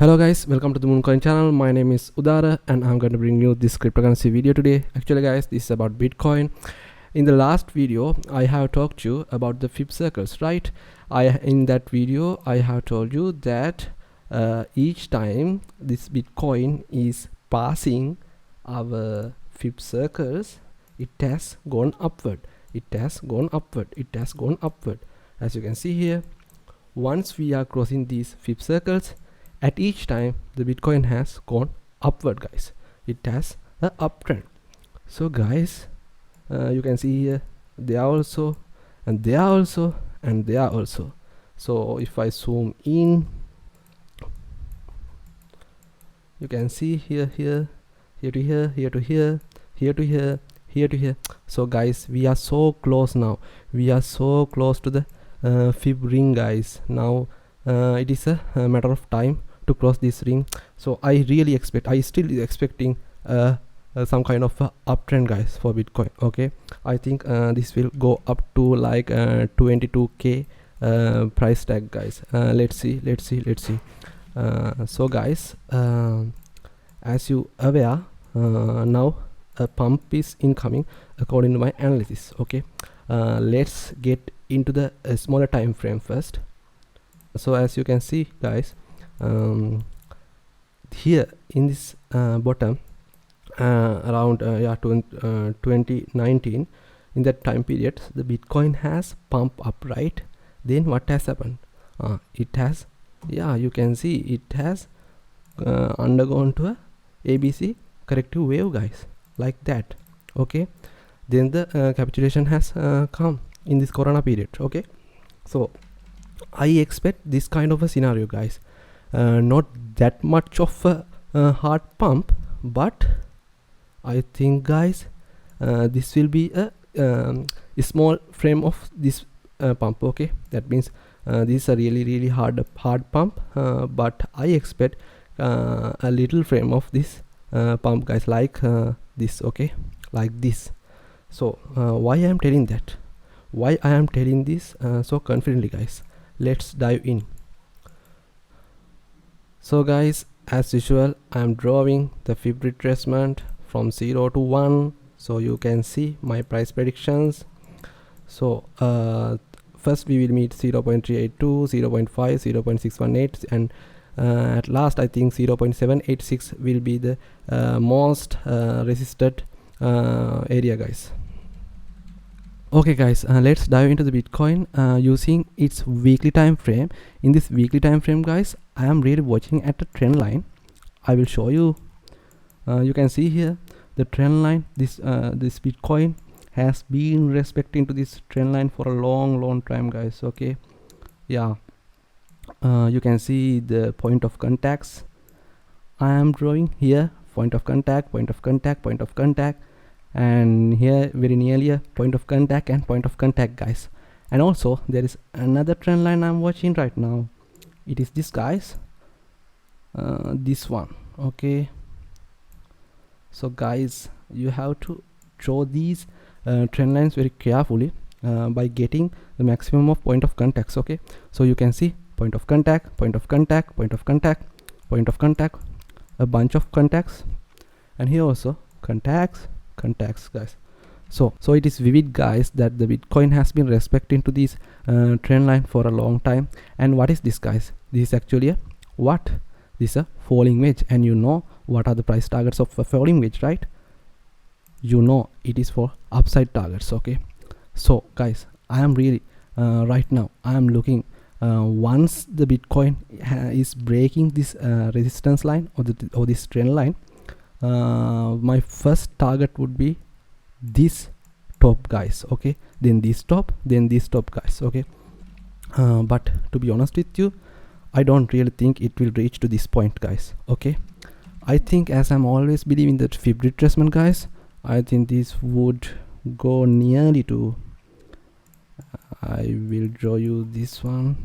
Hello guys, welcome to the Mooncoin channel. My name is Udara and I'm going to bring you this cryptocurrency video today. Actually guys, this is about Bitcoin. In the last video I have talked to you about the Fib circles, right? In that video I have told you that each time this Bitcoin is passing our Fib circles, it has gone upward. It has gone upward. It has gone upward. As you can see here, once we are crossing these Fib circles, at each time the Bitcoin has gone upward, guys. It has a uptrend. So guys, you can see here they are also, and they are also, and they are also. So if I zoom in, you can see here to here, here to here, here to here, here to here. So guys, we are so close now. We are so close to the Fib ring, guys. Now it is a matter of time to cross this ring. So I still expecting some kind of uptrend, guys, for Bitcoin. Okay, I think this will go up to like 22k price tag, guys. Let's see. So guys, as you aware, now a pump is incoming according to my analysis. Okay, let's get into the smaller time frame first. So as you can see, guys, here in this bottom around 2019, in that time period the Bitcoin has pumped up, right? Then what has happened? It has, you can see it has undergone to a ABC corrective wave, guys, like that. Okay, then the capitulation has come in this corona period. Okay, so I expect this kind of a scenario, guys. Not that much of a hard pump, but I think, guys, this will be a small frame of this pump. Okay, that means this is a really hard pump, but I expect a little frame of this pump, guys, like this. Okay, like this. So why I am telling that, why I am telling this so confidently, guys? Let's dive in. So guys, as usual, I am drawing the Fib retracement from 0 to 1, so you can see my price predictions. So first we will meet 0.382, 0.5, 0.618, and at last I think 0.786 will be the most resisted area, guys. Okay guys, let's dive into the Bitcoin using its weekly time frame. In this weekly time frame, guys, I am really watching at the trend line. I will show you. You can see here the trend line. This Bitcoin has been respecting to this trend line for a long time, guys. Okay, you can see the point of contacts. I am drawing here point of contact, and here very nearly a point of contact and point of contact, guys. And also there is another trend line I'm watching right now. It is this, guys, this one. Okay, so guys, you have to draw these trend lines very carefully by getting the maximum of point of contacts. Okay, so you can see point of contact, a bunch of contacts, and here also contacts, guys. So it is vivid, guys, that the Bitcoin has been respecting to this trend line for a long time. And what is this, guys? This is actually a what? This is a falling wedge, and you know what are the price targets of a falling wedge, right? You know it is for upside targets. Okay, so guys, I am really right now I am looking once the Bitcoin is breaking this resistance line or this trend line, my first target would be this top, guys. Okay, then this top, guys. Okay, but to be honest with you, I don't really think it will reach to this point, guys. Okay, I think, as I'm always believing that Fib retracement, guys, I think this would go nearly to, I will draw you this one.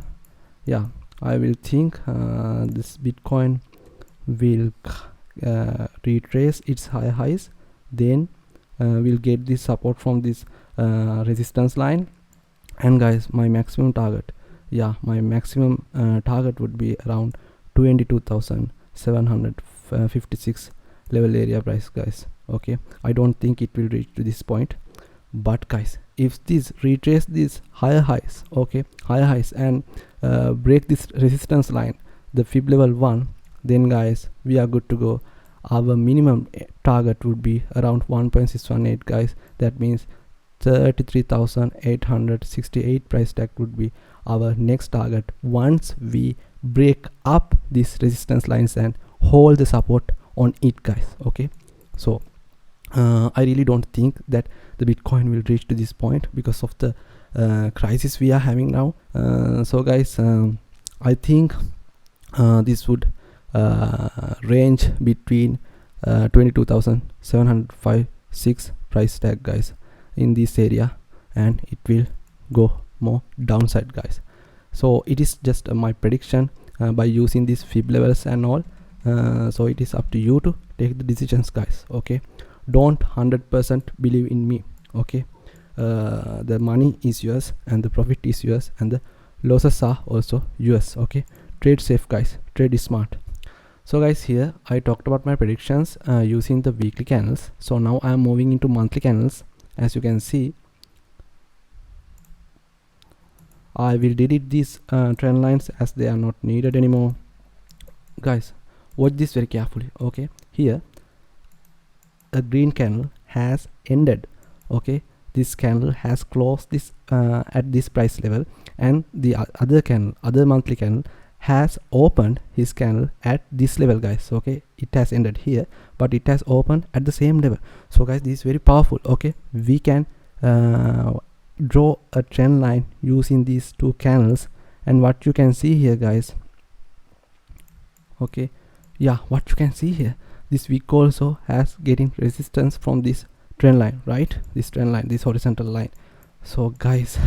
I will think this Bitcoin will retrace its highs, then we'll get this support from this resistance line. And guys, my maximum target, target would be around 22,756 level area price, guys. Okay, I don't think it will reach to this point, but guys, if this retrace these higher highs, okay, higher highs, and break this resistance line, the fib level 1, then guys, we are good to go. Our minimum target would be around 1.618, guys. That means 33,868 price tag would be our next target once we break up these resistance lines and hold the support on it, guys. Okay, so I really don't think that the Bitcoin will reach to this point because of the crisis we are having now. So guys, I think this would range between 22,756 price tag, guys, in this area, and it will go more downside, guys. So it is just my prediction by using these fib levels and all. So it is up to you to take the decisions, guys. Okay, don't 100% believe in me. Okay, the money is yours and the profit is yours and the losses are also yours. Okay, trade safe, guys, trade smart. So guys, here I talked about my predictions using the weekly candles. So now I am moving into monthly candles. As you can see, I will delete these trend lines as they are not needed anymore. Guys, watch this very carefully. Okay, here a green candle has ended. Okay, this candle has closed this at this price level, and the other candle, other monthly candle, has opened his candle at this level, guys. Okay, it has ended here, but it has opened at the same level. So guys, this is very powerful. Okay, we can draw a trend line using these two candles, and what you can see here, guys, okay, yeah, what you can see here, this week also has getting resistance from this trend line, right? This trend line, this horizontal line. So guys,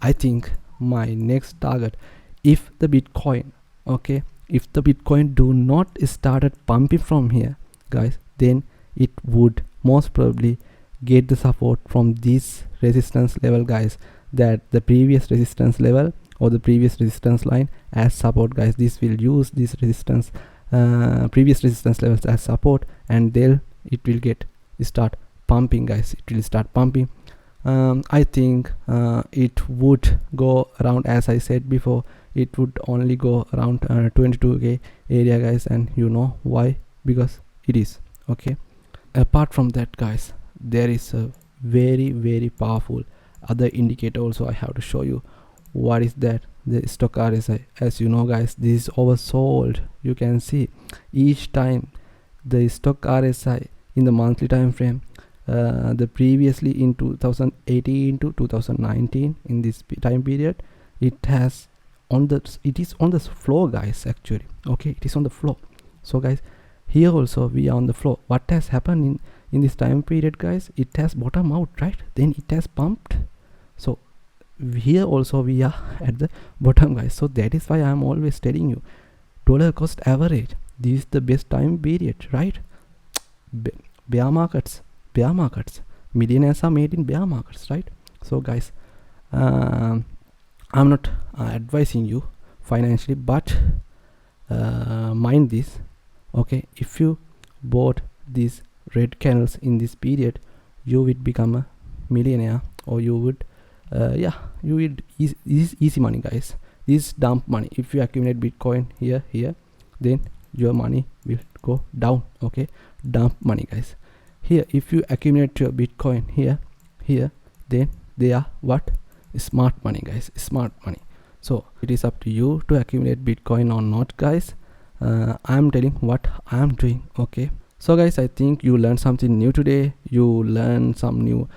I think my next target, if the Bitcoin, okay, if the Bitcoin do not started pumping from here, guys, then it would most probably get the support from this resistance level, guys, that the previous resistance level or the previous resistance line as support, guys. This will use this resistance previous resistance levels as support, and it will start pumping, guys. It will start pumping. I think it would go around, as I said before, it would only go around 22k area, guys, and you know why? Because it is okay. Apart from that, guys, there is a very powerful other indicator also I have to show you. What is that? The stock RSI. As you know, guys, this is oversold. You can see each time the stock RSI in the monthly time frame, the previously in 2018 to 2019, in this time period, it is on the floor, guys, actually. Okay, it is on the floor. So guys, here also we are on the floor. What has happened in this time period, guys? It has bottomed out, right? Then it has pumped. So here also we are at the bottom, guys. So that is why I am always telling you, dollar cost average, this is the best time period, right? Bear markets, millionaires are made in bear markets, right? So guys, I'm not advising you financially, but mind this, okay? If you bought these red candles in this period, you would become a millionaire, or you would you would easy money, guys. This dump money. If you accumulate Bitcoin here, then your money will go down. Okay, dump money, guys. Here, if you accumulate your Bitcoin here, then they are what? Smart money, guys. Smart money. So it is up to you to accumulate Bitcoin or not, guys. I am telling what I am doing. Okay. So guys, I think you learned something new today. You learned some new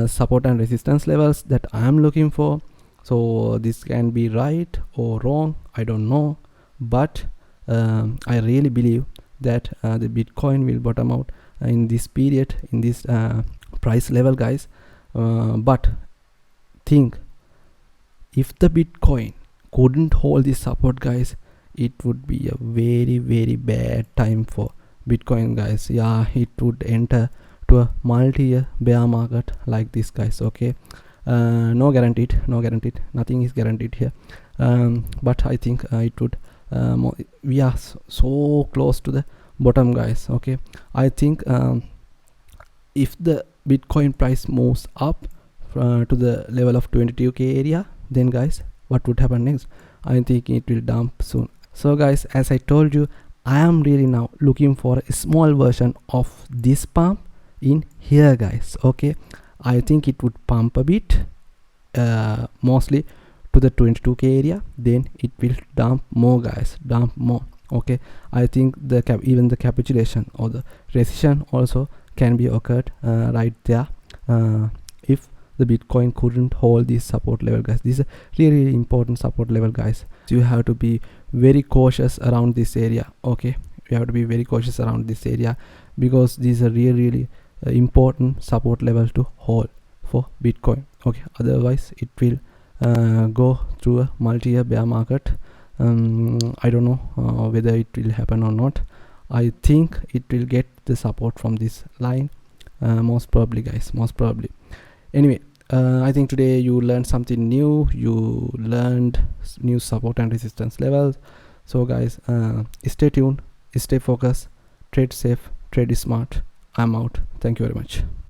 support and resistance levels that I am looking for. So this can be right or wrong, I don't know, but I really believe that the Bitcoin will bottom out in this period, in this price level, guys. But think, if the Bitcoin couldn't hold this support, guys, it would be a very bad time for Bitcoin, guys. Yeah, it would enter to a multi-year bear market like this, guys. Okay, no guaranteed, nothing is guaranteed here, but I think it would we are so close to the bottom, guys. Okay, I think if the Bitcoin price moves up to the level of 22k area, then guys, what would happen next? I think it will dump soon. So guys, as I told you, I am really now looking for a small version of this pump in here, guys. Okay, I think it would pump a bit, mostly to the 22k area, then it will dump more, guys, dump more. Okay, I think the even the capitulation or the rescission also can be occurred right there, if the Bitcoin couldn't hold this support level, guys. This is a really important support level, guys. So you have to be very cautious around this area. Okay, you have to be very cautious around this area, because these are really important support level to hold for Bitcoin. Okay, otherwise it will go through a multi-year bear market. I don't know whether it will happen or not. I think it will get the support from this line, most probably, guys, most probably. Anyway, I think today you learned something new. You learned new support and resistance levels. So guys, stay tuned, stay focused, trade safe, trade smart. I'm out. Thank you very much.